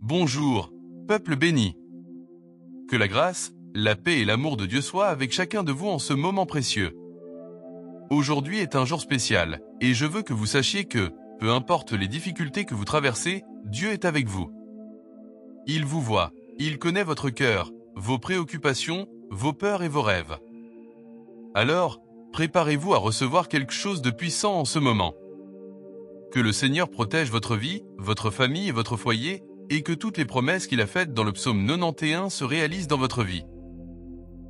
Bonjour, peuple béni. Que la grâce, la paix et l'amour de Dieu soient avec chacun de vous en ce moment précieux. Aujourd'hui est un jour spécial, et je veux que vous sachiez que, peu importe les difficultés que vous traversez, Dieu est avec vous. Il vous voit, il connaît votre cœur, vos préoccupations, vos peurs et vos rêves. Alors, préparez-vous à recevoir quelque chose de puissant en ce moment. Que le Seigneur protège votre vie, votre famille et votre foyer, et que toutes les promesses qu'il a faites dans le psaume 91 se réalisent dans votre vie.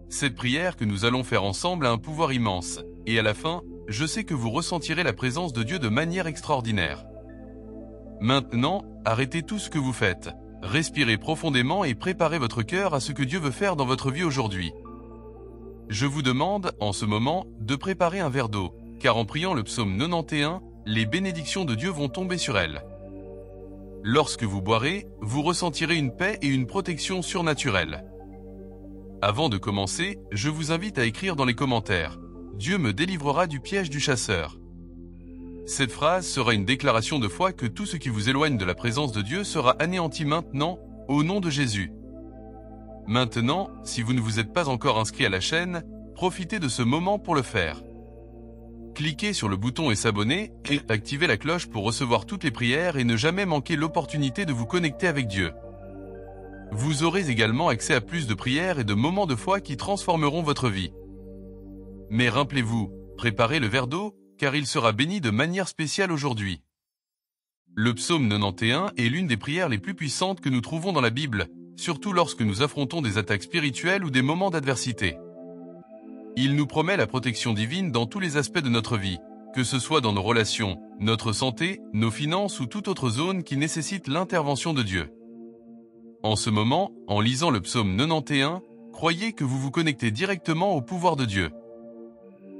Cette prière que nous allons faire ensemble a un pouvoir immense, et à la fin, je sais que vous ressentirez la présence de Dieu de manière extraordinaire. Maintenant, arrêtez tout ce que vous faites, respirez profondément et préparez votre cœur à ce que Dieu veut faire dans votre vie aujourd'hui. Je vous demande, en ce moment, de préparer un verre d'eau, car en priant le psaume 91, les bénédictions de Dieu vont tomber sur elle. Lorsque vous boirez, vous ressentirez une paix et une protection surnaturelle. Avant de commencer, je vous invite à écrire dans les commentaires « Dieu me délivrera du piège du chasseur ». Cette phrase sera une déclaration de foi que tout ce qui vous éloigne de la présence de Dieu sera anéanti maintenant, au nom de Jésus. Maintenant, si vous ne vous êtes pas encore inscrit à la chaîne, profitez de ce moment pour le faire. Cliquez sur le bouton et s'abonner et activez la cloche pour recevoir toutes les prières et ne jamais manquer l'opportunité de vous connecter avec Dieu. Vous aurez également accès à plus de prières et de moments de foi qui transformeront votre vie. Mais rappelez-vous, préparez le verre d'eau, car il sera béni de manière spéciale aujourd'hui. Le psaume 91 est l'une des prières les plus puissantes que nous trouvons dans la Bible, surtout lorsque nous affrontons des attaques spirituelles ou des moments d'adversité. Il nous promet la protection divine dans tous les aspects de notre vie, que ce soit dans nos relations, notre santé, nos finances ou toute autre zone qui nécessite l'intervention de Dieu. En ce moment, en lisant le psaume 91, croyez que vous vous connectez directement au pouvoir de Dieu.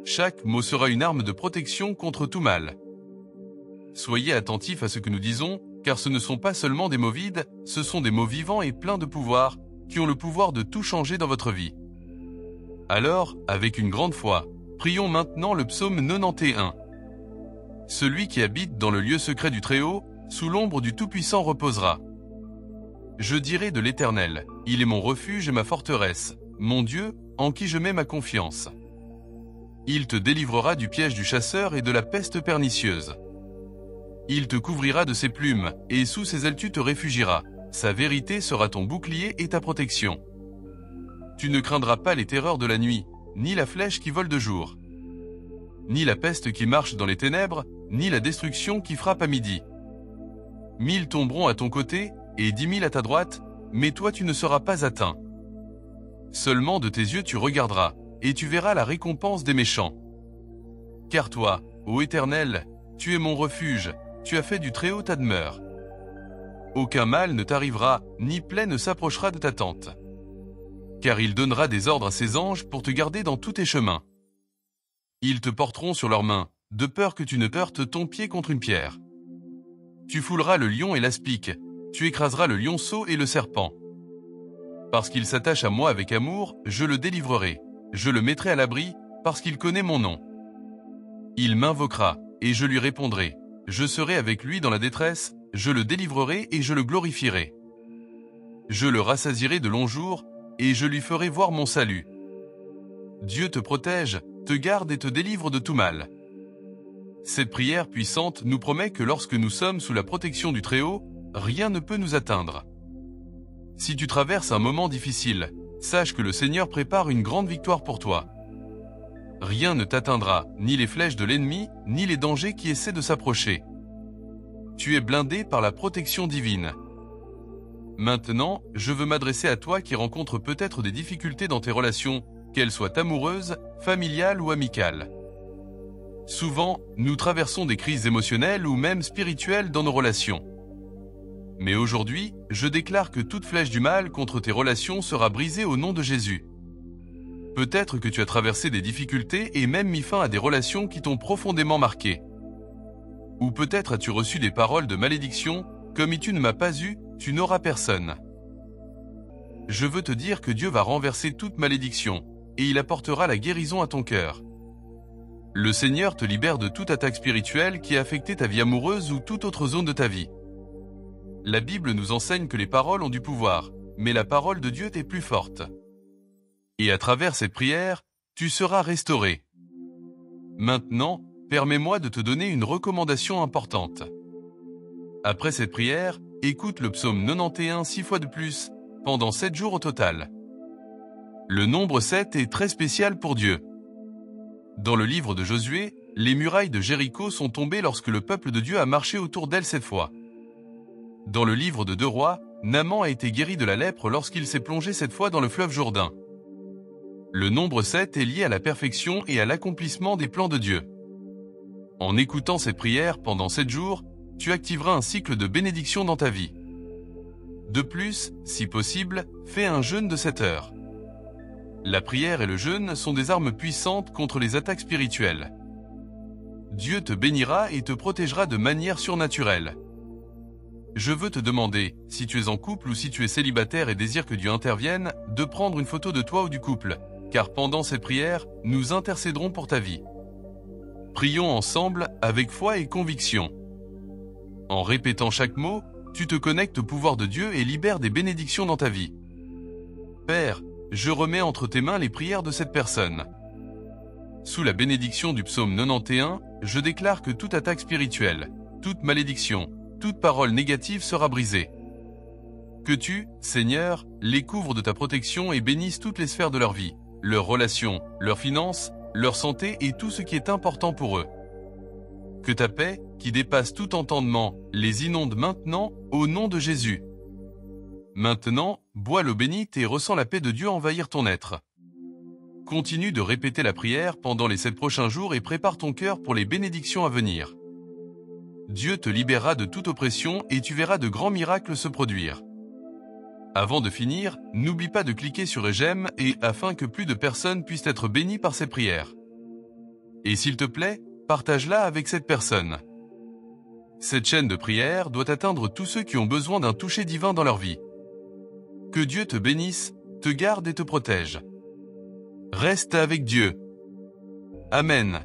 Chaque mot sera une arme de protection contre tout mal. Soyez attentifs à ce que nous disons, car ce ne sont pas seulement des mots vides, ce sont des mots vivants et pleins de pouvoir, qui ont le pouvoir de tout changer dans votre vie. Alors, avec une grande foi, prions maintenant le psaume 91. Celui qui habite dans le lieu secret du Très-Haut, sous l'ombre du Tout-Puissant reposera. Je dirai de l'Éternel, il est mon refuge et ma forteresse, mon Dieu, en qui je mets ma confiance. Il te délivrera du piège du chasseur et de la peste pernicieuse. Il te couvrira de ses plumes, et sous ses ailes tu te réfugieras. Sa vérité sera ton bouclier et ta protection. Tu ne craindras pas les terreurs de la nuit, ni la flèche qui vole de jour, ni la peste qui marche dans les ténèbres, ni la destruction qui frappe à midi. 1000 tomberont à ton côté, et 10 000 à ta droite, mais toi tu ne seras pas atteint. Seulement de tes yeux tu regarderas, et tu verras la récompense des méchants. Car toi, ô Éternel, tu es mon refuge, tu as fait du Très-Haut ta demeure. Aucun mal ne t'arrivera, ni plaie ne s'approchera de ta tente. Car il donnera des ordres à ses anges pour te garder dans tous tes chemins. Ils te porteront sur leurs mains, de peur que tu ne heurtes ton pied contre une pierre. Tu fouleras le lion et l'aspic, tu écraseras le lionceau et le serpent. Parce qu'il s'attache à moi avec amour, je le délivrerai, je le mettrai à l'abri, parce qu'il connaît mon nom. Il m'invoquera, et je lui répondrai, je serai avec lui dans la détresse, je le délivrerai et je le glorifierai. Je le rassasierai de longs jours, et je lui ferai voir mon salut. Dieu te protège, te garde et te délivre de tout mal. Cette prière puissante nous promet que lorsque nous sommes sous la protection du Très-Haut, rien ne peut nous atteindre. Si tu traverses un moment difficile, sache que le Seigneur prépare une grande victoire pour toi. Rien ne t'atteindra, ni les flèches de l'ennemi, ni les dangers qui essaient de s'approcher. Tu es blindé par la protection divine. Maintenant, je veux m'adresser à toi qui rencontres peut-être des difficultés dans tes relations, qu'elles soient amoureuses, familiales ou amicales. Souvent, nous traversons des crises émotionnelles ou même spirituelles dans nos relations. Mais aujourd'hui, je déclare que toute flèche du mal contre tes relations sera brisée au nom de Jésus. Peut-être que tu as traversé des difficultés et même mis fin à des relations qui t'ont profondément marqué. Ou peut-être as-tu reçu des paroles de malédiction, comme si tu ne m'as pas eu, tu n'auras personne. Je veux te dire que Dieu va renverser toute malédiction, et il apportera la guérison à ton cœur. Le Seigneur te libère de toute attaque spirituelle qui a affecté ta vie amoureuse ou toute autre zone de ta vie. La Bible nous enseigne que les paroles ont du pouvoir, mais la parole de Dieu est plus forte. Et à travers cette prière, tu seras restauré. Maintenant, permets-moi de te donner une recommandation importante. Après cette prière, écoute le psaume 91 6 fois de plus, pendant 7 jours au total. Le nombre 7 est très spécial pour Dieu. Dans le livre de Josué, les murailles de Jéricho sont tombées lorsque le peuple de Dieu a marché autour d'elles 7 fois. Dans le livre de 2 Rois, Naaman a été guéri de la lèpre lorsqu'il s'est plongé 7 fois dans le fleuve Jourdain. Le nombre 7 est lié à la perfection et à l'accomplissement des plans de Dieu. En écoutant cette prière pendant 7 jours, tu activeras un cycle de bénédiction dans ta vie. De plus, si possible, fais un jeûne de 7 heures. La prière et le jeûne sont des armes puissantes contre les attaques spirituelles. Dieu te bénira et te protégera de manière surnaturelle. Je veux te demander, si tu es en couple ou si tu es célibataire et désires que Dieu intervienne, de prendre une photo de toi ou du couple, car pendant cette prière, nous intercéderons pour ta vie. Prions ensemble avec foi et conviction. En répétant chaque mot, tu te connectes au pouvoir de Dieu et libères des bénédictions dans ta vie. Père, je remets entre tes mains les prières de cette personne. Sous la bénédiction du psaume 91, je déclare que toute attaque spirituelle, toute malédiction, toute parole négative sera brisée. Que tu, Seigneur, les couvres de ta protection et bénisses toutes les sphères de leur vie, leurs relations, leurs finances, leur santé et tout ce qui est important pour eux. Que ta paix, qui dépasse tout entendement, les inonde maintenant, au nom de Jésus. Maintenant, bois l'eau bénite et ressens la paix de Dieu envahir ton être. Continue de répéter la prière pendant les 7 prochains jours et prépare ton cœur pour les bénédictions à venir. Dieu te libérera de toute oppression et tu verras de grands miracles se produire. Avant de finir, n'oublie pas de cliquer sur j'aime et afin que plus de personnes puissent être bénies par ces prières. Et s'il te plaît, partage-la avec cette personne. Cette chaîne de prière doit atteindre tous ceux qui ont besoin d'un toucher divin dans leur vie. Que Dieu te bénisse, te garde et te protège. Reste avec Dieu. Amen.